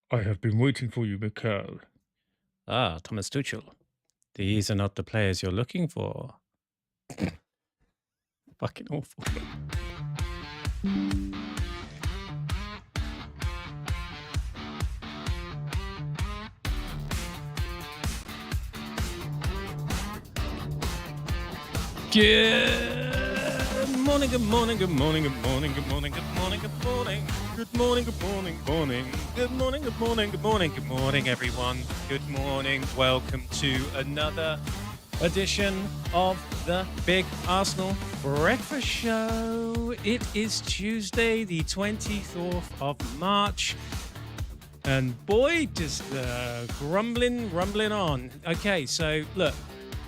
I have been waiting for you, Mikel. Ah, Thomas Tuchel. These are not the players you're looking for. Fucking awful. Good morning, good morning, good morning, good morning, good morning, good morning, good morning, good morning, good morning, morning, good morning, good morning, good morning, good morning, everyone. Good morning. Welcome to another edition of the Big Arsenal Breakfast Show. It is Tuesday, the 24th of March. And boy, does the rumbling on. Okay, so look,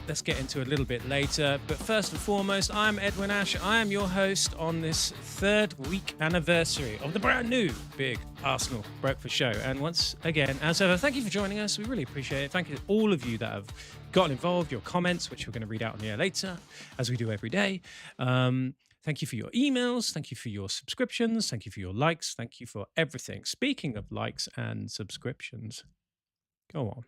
let's get into it a little bit later. But first and foremost, I'm Edwin Ash. I am your host on this third week anniversary of the brand new Big Arsenal Breakfast Show. And once again, as ever, thank you for joining us. We really appreciate it. Thank you to all of you that have gotten involved, your comments, which we're going to read out on the air later, as we do every day. Thank you for your emails. Thank you for your subscriptions. Thank you for your likes. Thank you for everything. Speaking of likes and subscriptions, go on.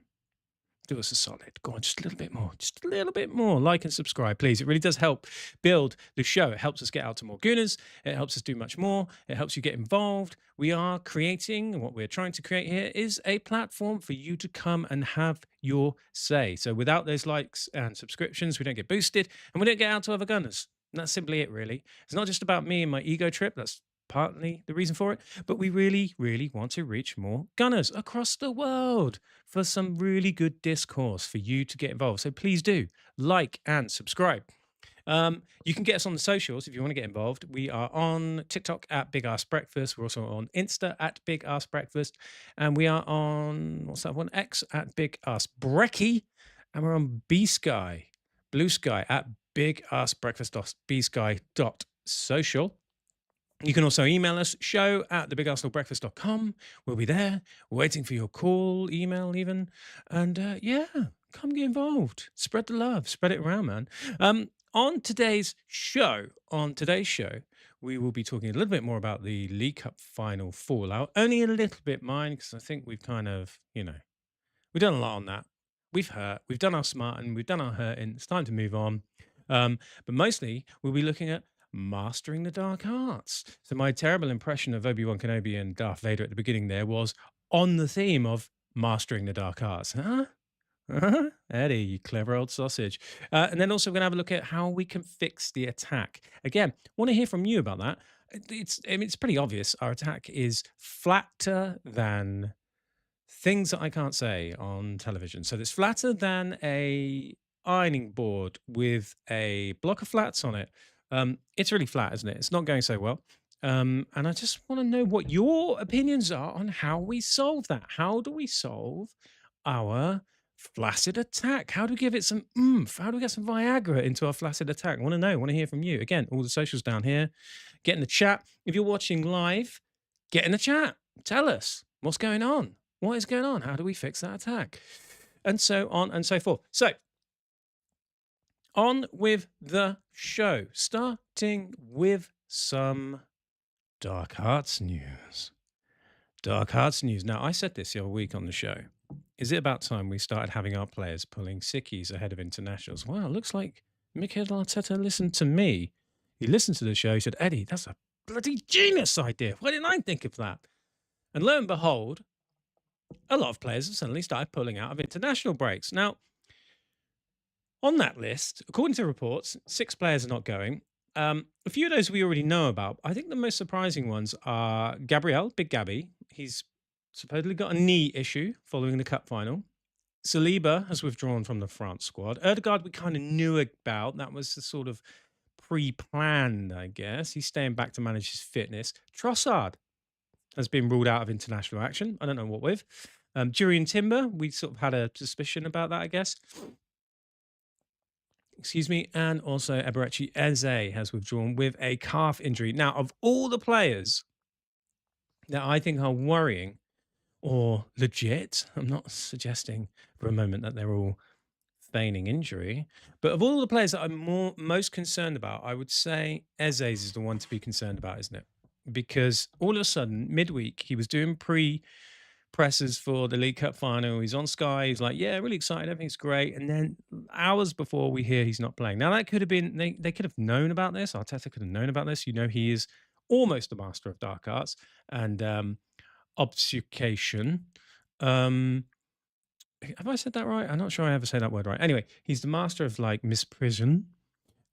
Do us a solid. Go on, just a little bit more. Just a little bit more. Like and subscribe, please. It really does help build the show. It helps us get out to more Gooners. It helps us do much more. It helps you get involved. We are creating, and what we're trying to create here is a platform for you to come and have your say. So without those likes and subscriptions, we don't get boosted and we don't get out to other Gunners. And that's simply it, really. It's not just about me and my ego trip. That's partly the reason for it. But we really, really want to reach more Gunners across the world for some really good discourse for you to get involved. So please do like and subscribe. You can get us on the socials if you want to get involved. We are on TikTok at Big Arse Breakfast. We're also on Insta at Big Arse Breakfast. And we are on, what's that one? X at Big Arse Brecky. And we're on B Sky, Blue Sky at Big Arse Breakfast B Sky social. You can also email us, show at thebigarsenalbreakfast.com. We'll be there, waiting for your call, email even. And yeah, come get involved. Spread the love, spread it around, man. On today's show, we will be talking a little bit more about the League Cup final fallout. Only a little bit, mine, because I think we've kind of, we've done a lot on that. We've hurt, we've done our smarting, we've done our hurting. It's time to move on. But mostly, we'll be looking at mastering the dark arts. So my terrible impression of Obi-Wan Kenobi and Darth Vader at the beginning there was on the theme of mastering the dark arts. Huh? Eddie, you clever old sausage. And then also we're going to have a look at how we can fix the attack. Again, want to hear from you about that. It's pretty obvious. Our attack is flatter than things that I can't say on television. So it's flatter than a ironing board with a block of flats on it. It's really flat, isn't it? It's not going so well. And I just want to know what your opinions are on how we solve that. How do we solve our flaccid attack? How do we give it some oomph? How do we get some Viagra into our flaccid attack? I want to know. I want to hear from you. Again, all the socials down here. Get in the chat. If you're watching live, get in the chat. Tell us what's going on. What is going on? How do we fix that attack? And so on and so forth. So, on with the show, starting with some Dark Hearts news. Dark Hearts news. Now, I said this the other week on the show. Is it about time we started having our players pulling sickies ahead of internationals? Well, it looks like Mikel Arteta listened to me. He listened to the show. He said, Eddie, that's a bloody genius idea. Why didn't I think of that? And lo and behold, a lot of players have suddenly started pulling out of international breaks. Now, on that list, according to reports, 6 players are not going. A few of those we already know about. I think the most surprising ones are Gabriel, Big Gabby. He's supposedly got a knee issue following the cup final. Saliba has withdrawn from the France squad. Erdegaard we kind of knew about. That was the sort of pre-planned, I guess. He's staying back to manage his fitness. Trossard has been ruled out of international action. I don't know what with. Jurien Timber, we sort of had a suspicion about that, I guess. Excuse me. And also Eberechi Eze has withdrawn with a calf injury. Now, of all the players that I think are worrying or legit, I'm not suggesting for a moment that they're all feigning injury, but of all the players that I'm most concerned about, I would say Eze is the one to be concerned about, isn't it? Because all of a sudden, midweek, he was doing presses for the League Cup final. He's on Sky. He's like, yeah, really excited. Everything's great. And then hours before we hear he's not playing. Now, that could have been, they could have known about this. Arteta could have known about this. You know, he is almost a master of dark arts and obfuscation. Um, have I said that right? I'm not sure I ever say that word right. Anyway, he's the master of like misprision.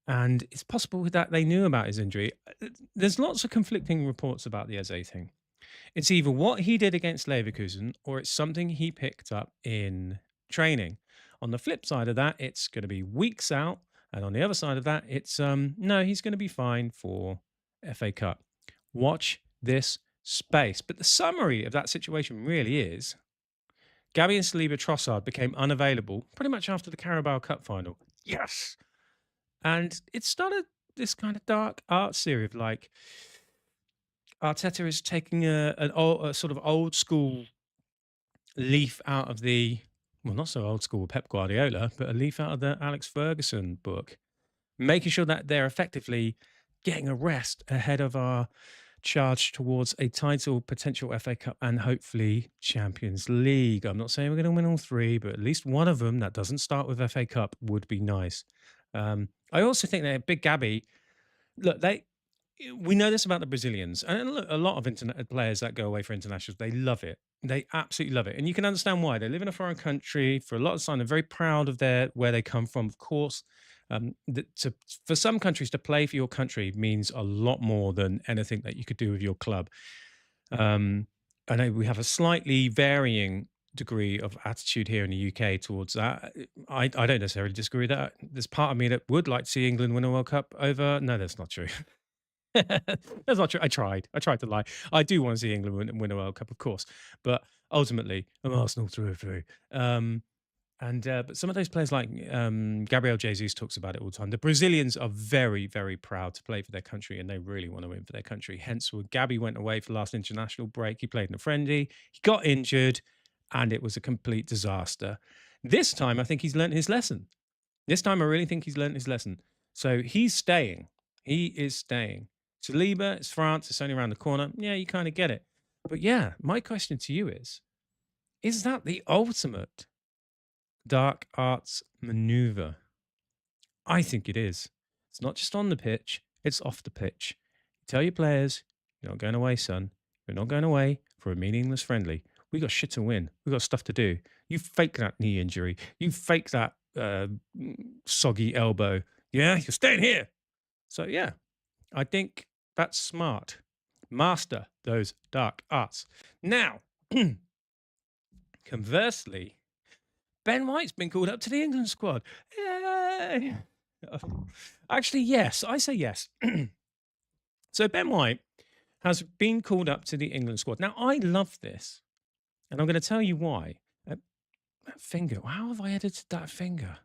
And it's possible that they knew about his injury. There's lots of conflicting reports about the Eze thing. It's either what he did against Leverkusen or it's something he picked up in training. On the flip side of that, it's going to be weeks out. And on the other side of that, it's no, he's going to be fine for FA Cup. Watch this space. But the summary of that situation really is Gabby and Saliba Trossard became unavailable pretty much after the Carabao Cup final. Yes. And it started this kind of dark art series of like Arteta is taking a sort of old school leaf out of the, well, not so old school Pep Guardiola, but a leaf out of the Alex Ferguson book, making sure that they're effectively getting a rest ahead of our charge towards a title, potential FA Cup, and hopefully Champions League. I'm not saying we're going to win all three, but at least one of them that doesn't start with FA Cup would be nice. I also think that Big Gabby, look, we know this about the Brazilians, and look, a lot of players that go away for internationals, they love it. They absolutely love it, and you can understand why. They live in a foreign country for a lot of time. They're very proud of where they come from, of course. For some countries, to play for your country means a lot more than anything that you could do with your club. I know we have a slightly varying degree of attitude here in the UK towards that. I don't necessarily disagree with that. There's part of me that would like to see England win a World Cup over. No, that's not true. That's not true. I tried. I tried to lie. I do want to see England win a World Cup, of course, but ultimately, I'm Arsenal through and through. But some of those players, like Gabriel Jesus, talks about it all the time. The Brazilians are very, very proud to play for their country, and they really want to win for their country. Hence, when Gabby went away for the last international break, he played in a friendly. He got injured, and it was a complete disaster. This time, I think he's learned his lesson. This time, I really think he's learned his lesson. So he's staying. He is staying. Saliba, it's France, it's only around the corner. Yeah, you kind of get it. But yeah, my question to you is that the ultimate dark arts maneuver? I think it is. It's not just on the pitch, it's off the pitch. You tell your players, you're not going away, son. You're not going away for a meaningless friendly. We got shit to win. We got stuff to do. You fake that knee injury. You fake that soggy elbow. Yeah, you're staying here. So yeah, I think that's smart. Master those dark arts. Now, conversely, Ben White's been called up to the England squad. Yay! Actually, yes, I say yes. So Ben White has been called up to the England squad. Now, I love this, and I'm going to tell you why. That finger. How have I edited that finger?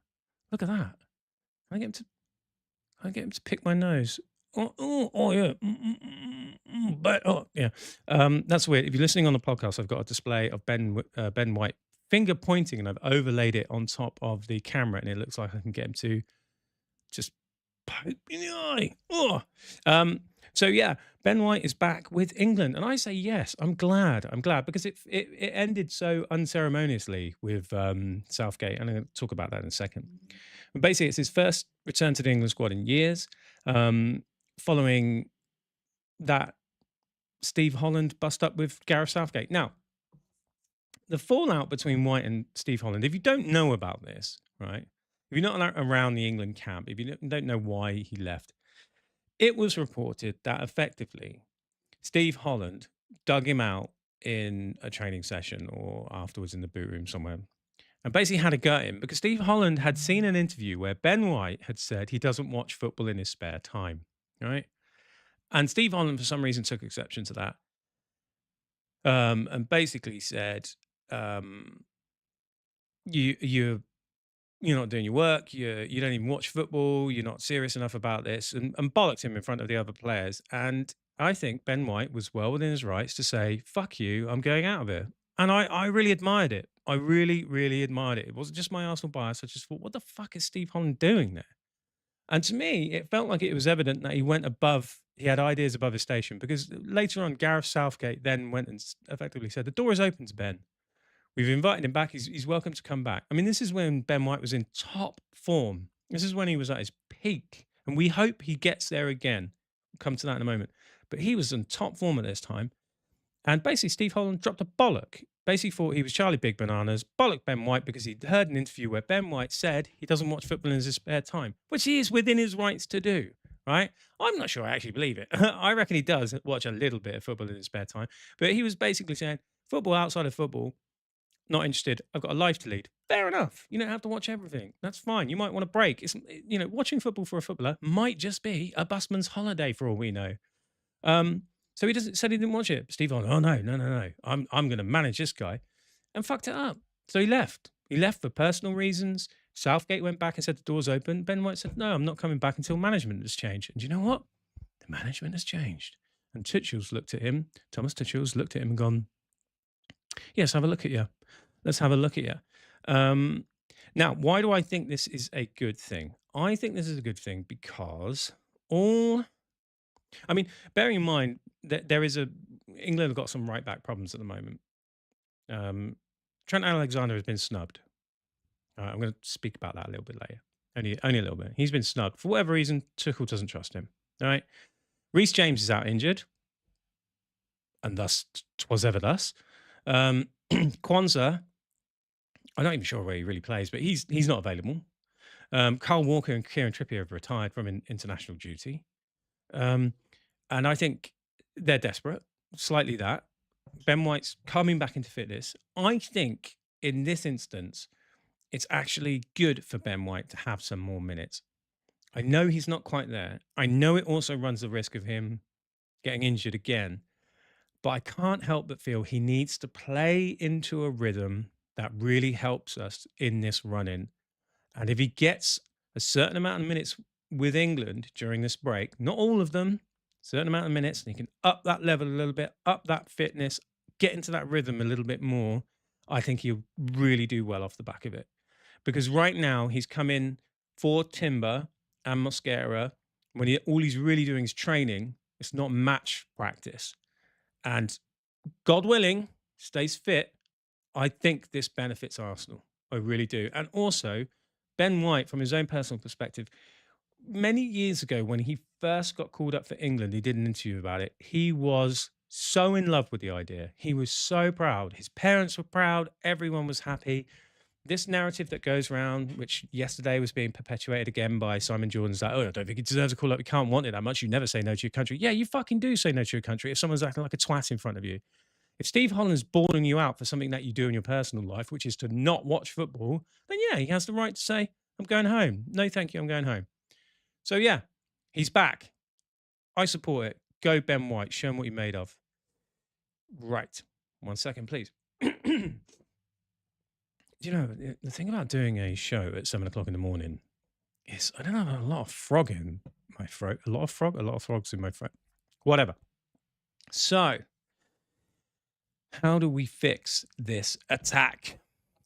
Look at that. I get him to pick my nose. Oh yeah. But yeah. That's weird. If you're listening on the podcast, I've got a display of Ben White finger pointing, and I've overlaid it on top of the camera, and it looks like I can get him to just poke me in the eye. Oh. So yeah, Ben White is back with England, and I say yes. I'm glad because it ended so unceremoniously with Southgate, and I'm going to talk about that in a second. But basically, it's his first return to the England squad in years, following that Steve Holland bust up with Gareth Southgate. Now, the fallout between White and Steve Holland, if you don't know about this, right? If you're not around the England camp, if you don't know why he left, it was reported that effectively Steve Holland dug him out in a training session or afterwards in the boot room somewhere and basically had a go at him because Steve Holland had seen an interview where Ben White had said he doesn't watch football in his spare time, right? And Steve Holland, for some reason, took exception to that and basically said, you're not doing your work. You don't even watch football. You're not serious enough about this, and bollocked him in front of the other players. And I think Ben White was well within his rights to say, "Fuck you, I'm going out of it." And I really admired it. I really, really admired it. It wasn't just my Arsenal bias. I just thought, what the fuck is Steve Holland doing there? And to me, it felt like it was evident that he went above, he had ideas above his station because later on, Gareth Southgate then went and effectively said, "The door is open to Ben. We've invited him back. He's welcome to come back." I mean, this is when Ben White was in top form. This is when he was at his peak. And we hope he gets there again. We'll come to that in a moment. But he was in top form at this time. And basically, Steve Holland dropped a bollock. Basically, thought he was Charlie Big Bananas, bollocked Ben White because he'd heard an interview where Ben White said he doesn't watch football in his spare time, which he is within his rights to do, right? I'm not sure I actually believe it. I reckon he does watch a little bit of football in his spare time. But he was basically saying, football outside of football, not interested. I've got a life to lead. Fair enough. You don't have to watch everything. That's fine. You might want a break. It's, watching football for a footballer might just be a busman's holiday for all we know. So he doesn't said he didn't watch it. Steve on, oh no, no, no, no. I'm gonna manage this guy and fucked it up. So he left. He left for personal reasons. Southgate went back and said the door's open. Ben White said, no, I'm not coming back until management has changed. And you know what? The management has changed. And Tuchel's looked at him, Thomas Tuchel's looked at him and gone, yes, have a look at you. Let's have a look at you. Now, why do I think this is a good thing? I think this is a good thing because bearing in mind that there is England have got some right back problems at the moment. Trent Alexander has been snubbed. I'm going to speak about that a little bit later. Only a little bit. He's been snubbed for whatever reason. Tuchel doesn't trust him. All right. Reece James is out injured, and thus twas ever thus. Kwanzaa, I'm not even sure where he really plays, but he's not available. Carl Walker and Kieran Trippier have retired from international duty. And I think they're desperate, slightly that. Ben White's coming back into fitness. I think in this instance, it's actually good for Ben White to have some more minutes. I know he's not quite there. I know it also runs the risk of him getting injured again. But I can't help but feel he needs to play into a rhythm that really helps us in this run-in. And if he gets a certain amount of minutes with England during this break, not all of them, certain amount of minutes, and he can up that level a little bit, up that fitness, get into that rhythm a little bit more, I think he'll really do well off the back of it. Because right now he's come in for Timber and Mosquera when all he's really doing is training. It's not match practice. And God willing, stays fit, I think this benefits Arsenal. I really do. And also, Ben White, from his own personal perspective, many years ago when he first got called up for England, he did an interview about it. He was so in love with the idea. He was so proud. His parents were proud. Everyone was happy. This narrative that goes around, which yesterday was being perpetuated again by Simon Jordan's like, oh, I don't think he deserves a call up. You can't want it that much. You never say no to your country. Yeah, you fucking do say no to your country if someone's acting like a twat in front of you. If Steve Holland's balling you out for something that you do in your personal life, which is to not watch football, then yeah, he has the right to say, I'm going home. No, thank you. I'm going home. So yeah, he's back. I support it. Go Ben White. Show him what you're made of. Right. 1 second, please. You know, the thing about doing a show at 7 o'clock in the morning is I don't have a lot of frog in my throat. A lot of frogs in my throat. Whatever. So, how do we fix this attack?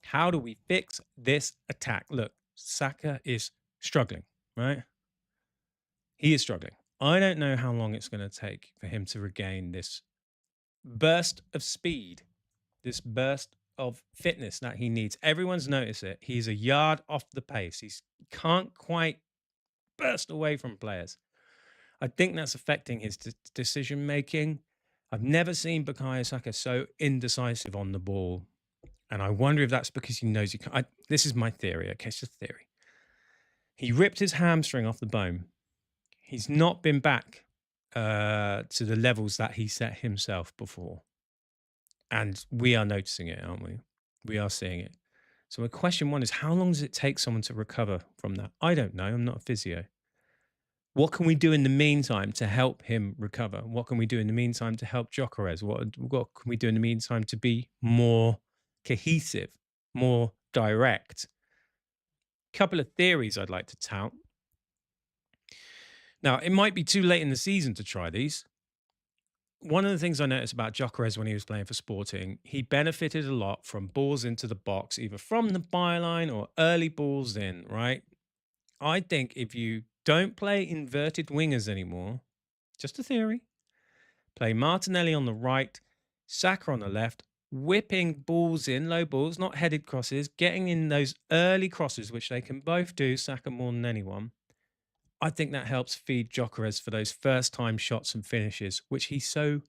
How do we fix this attack? Look, Saka is struggling, right? He is struggling. I don't know how long it's going to take for him to regain this burst of speed, this burst of fitness that he needs. Everyone's noticed it. He's a yard off the pace. He can't quite burst away from players. I think that's affecting his decision making. I've never seen Bukayo Saka so indecisive on the ball. And I wonder if that's because he knows he can't. This is my theory. Okay, it's just a theory. He ripped his hamstring off the bone. He's not been back to the levels that he set himself before. And we are noticing it, aren't we? We are seeing it. So my question one is, how long does it take someone to recover from that? I don't know. I'm not a physio. What can we do in the meantime to help him recover? What can we do in the meantime to help Gyökeres? What can we do in the meantime to be more cohesive, more direct? Couple of theories I'd like to tout. Now, it might be too late in the season to try these. One of the things I noticed about Gyökeres when he was playing for Sporting, he benefited a lot from balls into the box, either from the byline or early balls in, right? I think if you Don't play inverted wingers anymore. Just a theory. Play Martinelli on the right, Saka on the left, whipping balls in, low balls, not headed crosses, getting in those early crosses, which they can both do, Saka more than anyone. I think that helps feed Gyökeres for those first time shots and finishes, which he so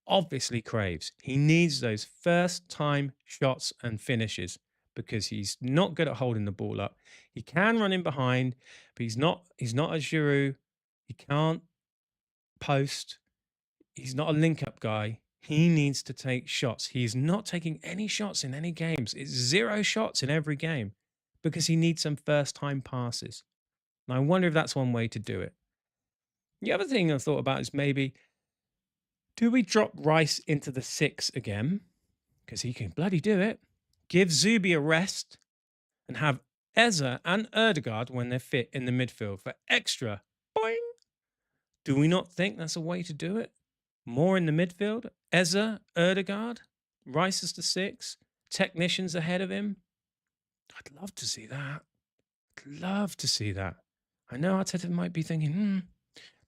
obviously craves. He needs those first time shots and finishes because he's not good at holding the ball up. He can run in behind, but he's not a Giroud. He can't post. He's not a link up guy. He needs to take shots. He's not taking any shots in any games. It's 0 shots in every game because he needs some first time passes. And I wonder if that's one way to do it. The other thing I've thought about is maybe do we drop Rice into the 6 again? Because he can bloody do it. Give Zubi a rest and have Eze and Erdegaard when they're fit in the midfield for extra boing. Do we not think that's a way to do it? More in the midfield? Eze, Erdegaard, Rice is the 6, technicians ahead of him. I'd love to see that. I'd love to see that. I know Arteta might be thinking,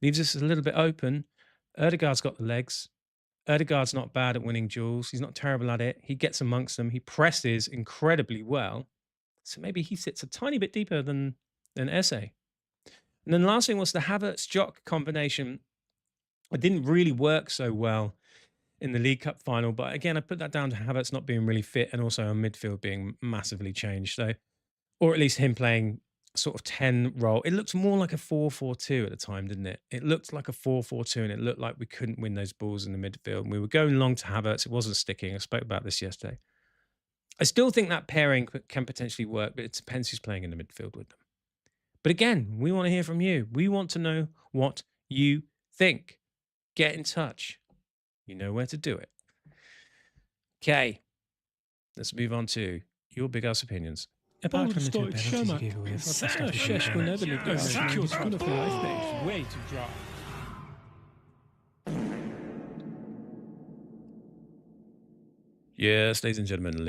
leaves us a little bit open. Erdegaard's got the legs. Erdegaard's not bad at winning duels. He's not terrible at it. He gets amongst them. He presses incredibly well. So maybe he sits a tiny bit deeper than Eze. And then the last thing was the Havertz-Jock combination. It didn't really work so well in the League Cup final. But again, I put that down to Havertz not being really fit and also our midfield being massively changed. So, or at least him playing sort of 10 role. It looked more like a 4-4-2 at the time, didn't it? It looked like a 4-4-2 and it looked like we couldn't win those balls in the midfield. And we were going long to Havertz. It wasn't sticking. I spoke about this yesterday. I still think that pairing can potentially work, but it depends who's playing in the midfield with them. But again, we want to hear from you. We want to know what you think. Get in touch. You know where to do it. Okay, let's move on to your big ass opinions. Apart from the 2 penalties you gave away. Shesh will never leave the house. You're gonna for life, mate. Way too dry. Yes, ladies and gentlemen,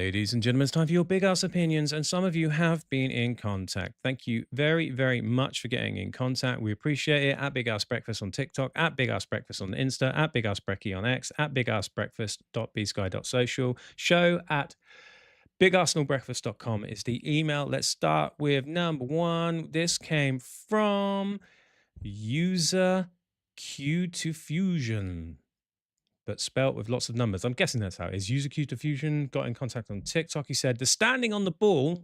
it's time for your big ass opinions, and some of you have been in contact. Thank you very, very much for getting in contact. We appreciate it. At Big Ass Breakfast on TikTok, at Big Ass Breakfast on Insta, at Big Ass Brecky on X, at bigassbreakfast.bsky.social, show at bigarsenalbreakfast.com is the email. Let's start with number 1. This came from user Q2Fusion, but spelt with lots of numbers. I'm guessing that's how it is. User Q2Fusion got in contact on TikTok. He said, the standing on the ball,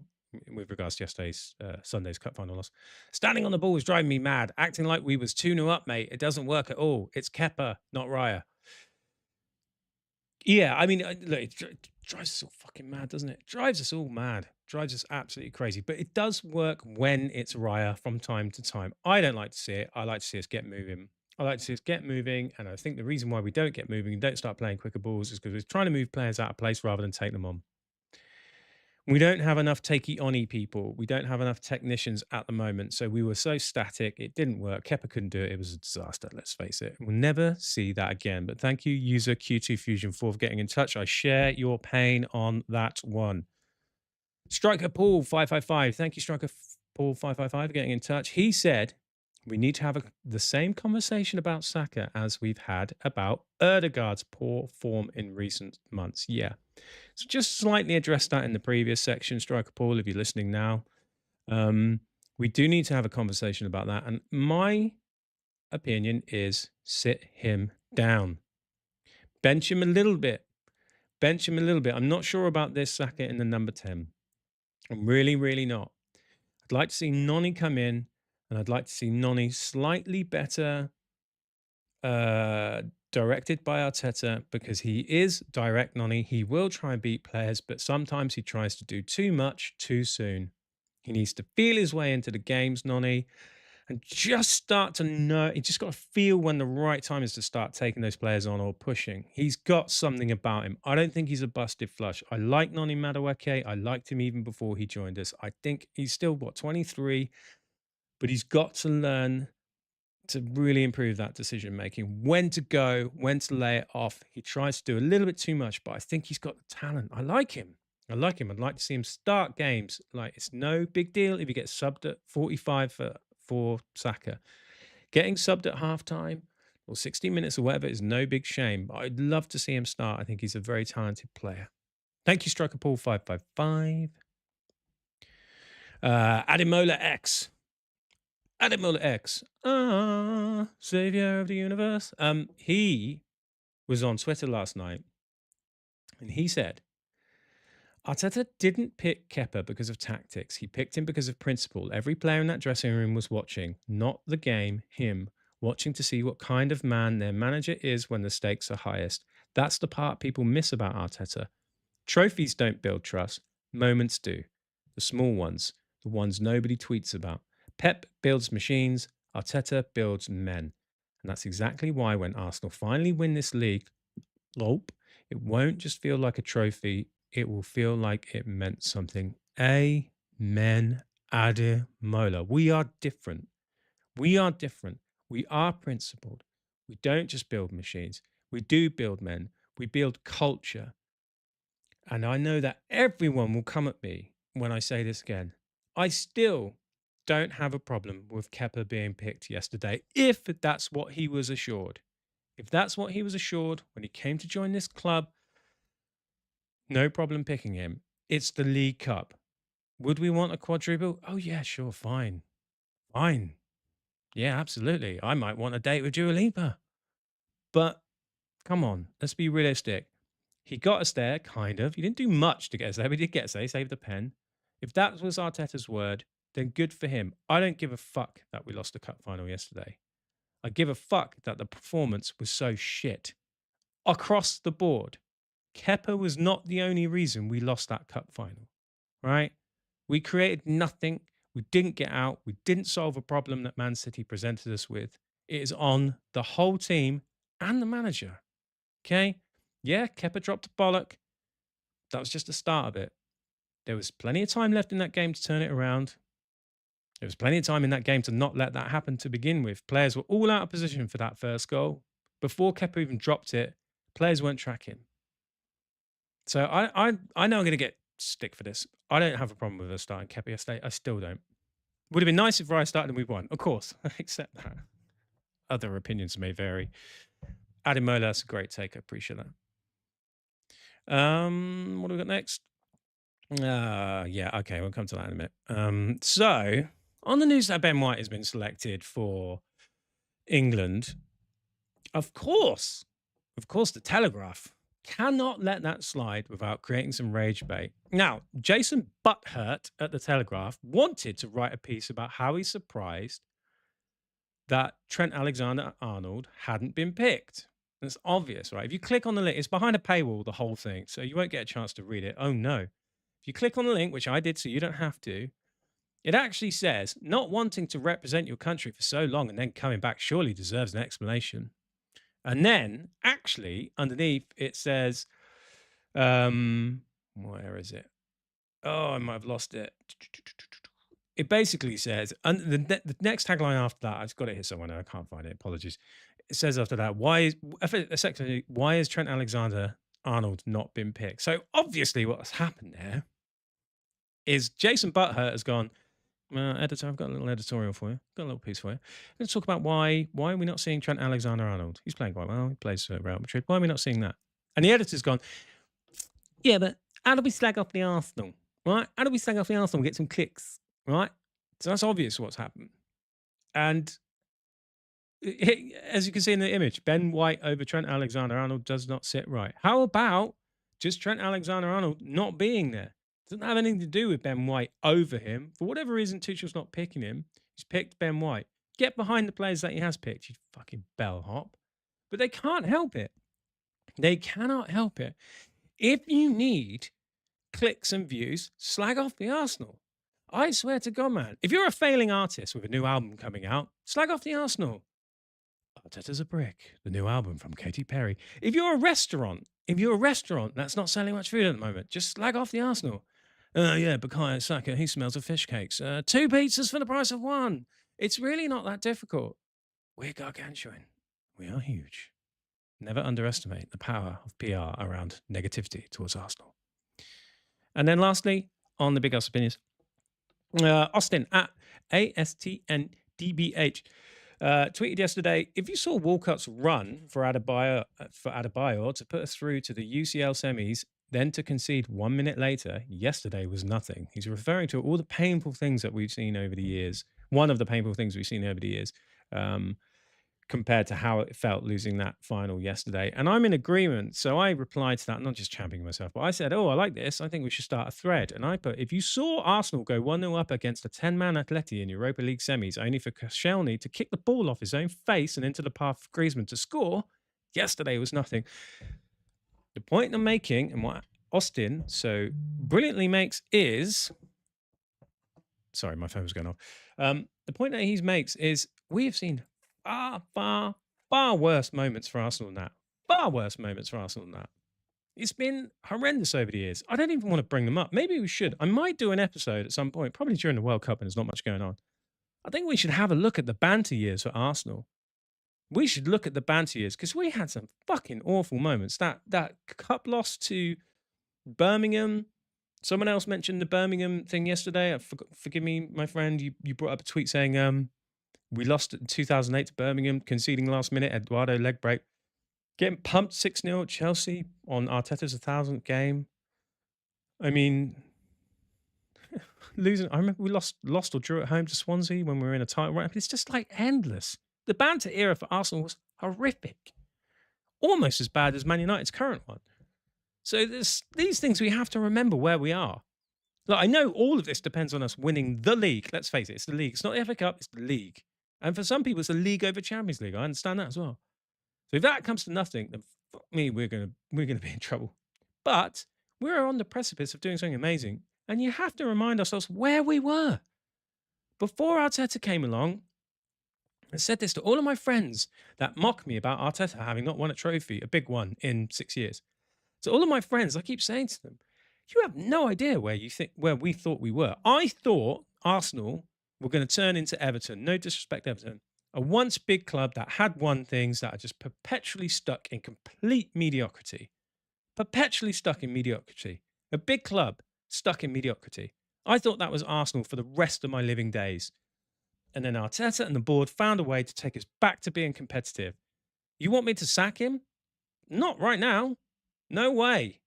with regards to yesterday's Sunday's Cup final loss, standing on the ball is driving me mad. Acting like we was 2-0 up, mate. It doesn't work at all. It's Kepa, not Raya. Yeah, I mean, look, it drives us all fucking mad, doesn't it? Drives us all mad. Drives us absolutely crazy. But it does work when it's Raya from time to time. I don't like to see it. I like to see us get moving. I like to see us get moving. And I think the reason why we don't get moving and don't start playing quicker balls is because we're trying to move players out of place rather than take them on. We don't have enough takey-on-y people. We don't have enough technicians at the moment. So we were so static. It didn't work. Kepa couldn't do it. It was a disaster, let's face it. We'll never see that again. But thank you, user Q2Fusion, for getting in touch. I share your pain on that one. Striker Paul 555. Thank you, Striker Paul 555, for getting in touch. He said, we need to have the same conversation about Saka as we've had about Erdegaard's poor form in recent months. Yeah. So just slightly addressed that in the previous section, Striker Paul, if you're listening now. We do need to have a conversation about that. And my opinion is sit him down. Bench him a little bit. Bench him a little bit. I'm not sure about this Saka in the number 10. I'm really, really not. I'd like to see Noni come in, and I'd like to see Noni slightly better directed by Arteta, because he is direct Noni. He will try and beat players, but sometimes he tries to do too much too soon. He needs to feel his way into the games, Noni, and just start to know. He just got to feel when the right time is to start taking those players on or pushing. He's got something about him. I don't think he's a busted flush. I like Noni Madueke. I liked him even before he joined us. I think he's still, 23, but he's got to learn to really improve that decision making, when to go, when to lay it off. He tries to do a little bit too much, but I think he's got the talent. I like him. I'd like to see him start games. Like, it's no big deal if he gets subbed at 45 for for Saka. Getting subbed at halftime or 60 minutes or whatever is no big shame. But I'd love to see him start. I think he's a very talented player. Thank you, Striker Paul 555. Ademola X. Ademola X. Savior of the universe. He was on Twitter last night and he said, Arteta didn't pick Kepa because of tactics. He picked him because of principle. Every player in that dressing room was watching, not the game, him, watching to see what kind of man their manager is when the stakes are highest. That's the part people miss about Arteta. Trophies don't build trust. Moments do. The small ones, the ones nobody tweets about. Pep builds machines. Arteta builds men. And that's exactly why when Arsenal finally win this league, it won't just feel like a trophy. It will feel like it meant something. Amen. Ademola. We are different. We are different. We are principled. We don't just build machines. We do build men. We build culture. And I know that everyone will come at me when I say this again. I still don't have a problem with Kepa being picked yesterday, if that's what he was assured. If that's what he was assured when he came to join this club, no problem picking him. It's the League Cup. Would we want a quadruple? Oh, yeah, sure, fine. Fine. Yeah, absolutely. I might want a date with Dua Lipa. But come on, let's be realistic. He got us there, kind of. He didn't do much to get us there, but he did get us there. He saved the pen. If that was Arteta's word, then good for him. I don't give a fuck that we lost the cup final yesterday. I give a fuck that the performance was so shit. Across the board. Kepa was not the only reason we lost that cup final, right? We created nothing. We didn't get out. We didn't solve a problem that Man City presented us with. It is on the whole team and the manager, okay? Yeah, Kepa dropped a bollock. That was just the start of it. There was plenty of time left in that game to turn it around. There was plenty of time in that game to not let that happen to begin with. Players were all out of position for that first goal. Before Kepa even dropped it, players weren't tracking. So I know I'm going to get stick for this. I don't have a problem with us starting Kepa yesterday. I still don't. Would have been nice if Rice started and we won. Of course, I accept that. Other opinions may vary. Ademola, that's a great take. I appreciate that. What do we got next? Yeah, okay, we'll come to that in a minute. So, on the news that Ben White has been selected for England, of course, the Telegraph cannot let that slide without creating some rage bait. Now, Jason Butthurt at the Telegraph wanted to write a piece about how he's surprised that Trent Alexander-Arnold hadn't been picked. It's obvious, right? If you click on the link, it's behind a paywall, the whole thing, so you won't get a chance to read it. Oh, no. If you click on the link, which I did so you don't have to, it actually says, not wanting to represent your country for so long and then coming back surely deserves an explanation. And then, actually, underneath, it says, where is it? Oh, I might have lost it. It basically says, and the next tagline after that, I've got it here somewhere now, I can't find it, apologies. It says after that, why is Trent Alexander-Arnold not been picked? So obviously what's happened there is Jason Butthurt has gone, editor, I've got a little editorial for you. Got a little piece for you. Let's talk about why are we not seeing Trent Alexander-Arnold? He's playing quite well. He plays for Real Madrid. Why are we not seeing that? And the editor's gone, yeah, but how do we slag off the Arsenal? Right? How do we slag off the Arsenal and get some clicks? Right? So that's obvious what's happened. And as you can see in the image, Ben White over Trent Alexander-Arnold does not sit right. How about just Trent Alexander-Arnold not being there? Doesn't have anything to do with Ben White over him. For whatever reason, Tuchel's not picking him. He's picked Ben White. Get behind the players that he has picked, you fucking bellhop. But they can't help it. They cannot help it. If you need clicks and views, slag off the Arsenal. I swear to God, man. If you're a failing artist with a new album coming out, slag off the Arsenal. Arteta's a Brick, the new album from Katy Perry. If you're a restaurant that's not selling much food at the moment, just slag off the Arsenal. Yeah, Bukayo Saka, he smells of fish cakes. 2 pizzas for the price of 1. It's really not that difficult. We're gargantuan. We are huge. Never underestimate the power of PR around negativity towards Arsenal. And then lastly, on the Big Arse Opinions, Austin at ASTN DBH tweeted yesterday, if you saw Walcott's run for Adebayor to put us through to the UCL semis, then to concede 1 minute later, yesterday was nothing. He's referring to all the painful things that we've seen over the years. One of the painful things we've seen over the years. Compared to how it felt losing that final yesterday. And I'm in agreement. So I replied to that, not just championing myself, but I said, oh, I like this. I think we should start a thread. And I put, if you saw Arsenal go 1-0 up against a 10-man Atleti in Europa League semis, only for Koscielny to kick the ball off his own face and into the path of Griezmann to score, yesterday was nothing. The point I'm making, and what Austin so brilliantly makes is... Sorry, my phone was going off. The point that he makes is we have seen far worse moments for Arsenal than that. Far worse moments for Arsenal than that. It's been horrendous over the years. I don't even want to bring them up. Maybe we should. I might do an episode at some point, probably during the World Cup, and there's not much going on. I think we should have a look at the banter years for Arsenal. We should look at the banter years because we had some fucking awful moments. That cup loss to Birmingham. Someone else mentioned the Birmingham thing yesterday. Forgive me, my friend. You brought up a tweet saying we lost in 2008 to Birmingham, conceding last minute, Eduardo leg break. Getting pumped 6-0 at Chelsea on Arteta's 1,000th game. I mean, losing. I remember we lost or drew at home to Swansea when we were in a title run. It's just like endless. The banter era for Arsenal was horrific. Almost as bad as Man United's current one. So these things we have to remember where we are. Look, I know all of this depends on us winning the league. Let's face it, it's the league. It's not the FA Cup, it's the league. And for some people, it's the league over Champions League. I understand that as well. So if that comes to nothing, then fuck me, we're gonna be in trouble. But we're on the precipice of doing something amazing, and you have to remind ourselves where we were before Arteta came along. I said this to all of my friends that mock me about Arteta having not won a trophy, a big one, in 6 years. So all of my friends, I keep saying to them, you have no idea where we thought we were. I thought Arsenal were going to turn into Everton. No disrespect, Everton. A once big club that had won things that are just perpetually stuck in complete mediocrity. Perpetually stuck in mediocrity. A big club stuck in mediocrity. I thought that was Arsenal for the rest of my living days. And then Arteta and the board found a way to take us back to being competitive. You want me to sack him? Not right now. No way.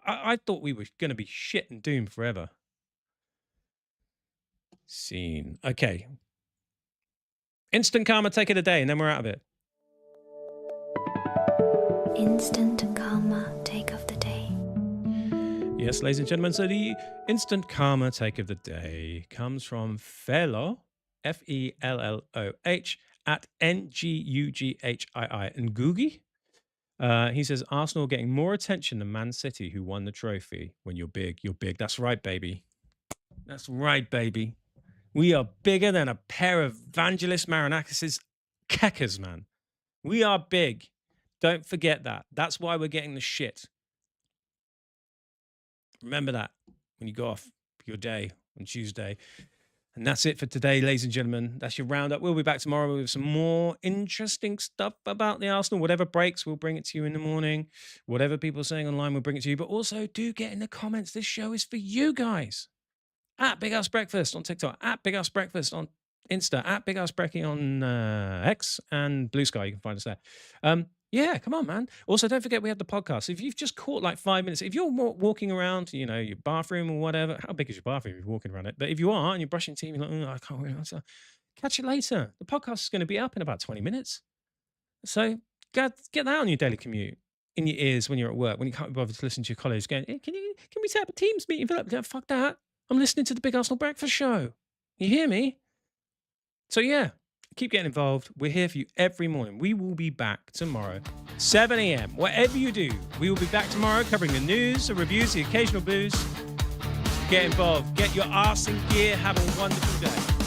I thought we were going to be shit and doomed forever. Scene. Okay. Instant karma take of the day, and then we're out of it. Instant karma take of the day. Yes, ladies and gentlemen, so the instant karma take of the day comes from Fellow, Felloh, at NGUGHII, and Googie. He says, Arsenal getting more attention than Man City, who won the trophy. When you're big, you're big. That's right, baby. That's right, baby. We are bigger than a pair of Vangelis Marinakis' keckers, man. We are big. Don't forget that. That's why we're getting the shit. Remember that when you go off your day on Tuesday. And that's it for today, ladies and gentlemen. That's your roundup. We'll be back tomorrow with some more interesting stuff about the Arsenal. Whatever breaks, we'll bring it to you in the morning. Whatever people are saying online, we'll bring it to you. But also, do get in the comments. This show is for you guys. At Big Arse Breakfast on TikTok. At Big Arse Breakfast on Insta. At Big Arse Brekkie on X and Blue Sky. You can find us there. Yeah, come on, man. Also, don't forget we have the podcast. If you've just caught like 5 minutes, if you're walking around, you know, your bathroom or whatever, how big is your bathroom if you're walking around it? But if you are and you're brushing teeth, you're like, oh, I can't really answer. Catch it later. The podcast is going to be up in about 20 minutes. So get that on your daily commute, in your ears when you're at work, when you can't be bothered to listen to your colleagues going, hey, can we set up a Teams meeting? Fuck that. I'm listening to the Big Arsenal Breakfast Show. You hear me? So yeah. Keep getting involved. We're here for you every morning. We will be back tomorrow, 7 a.m. Whatever you do, we will be back tomorrow covering the news, the reviews, the occasional booze. Get involved. Get your arse in gear. Have a wonderful day.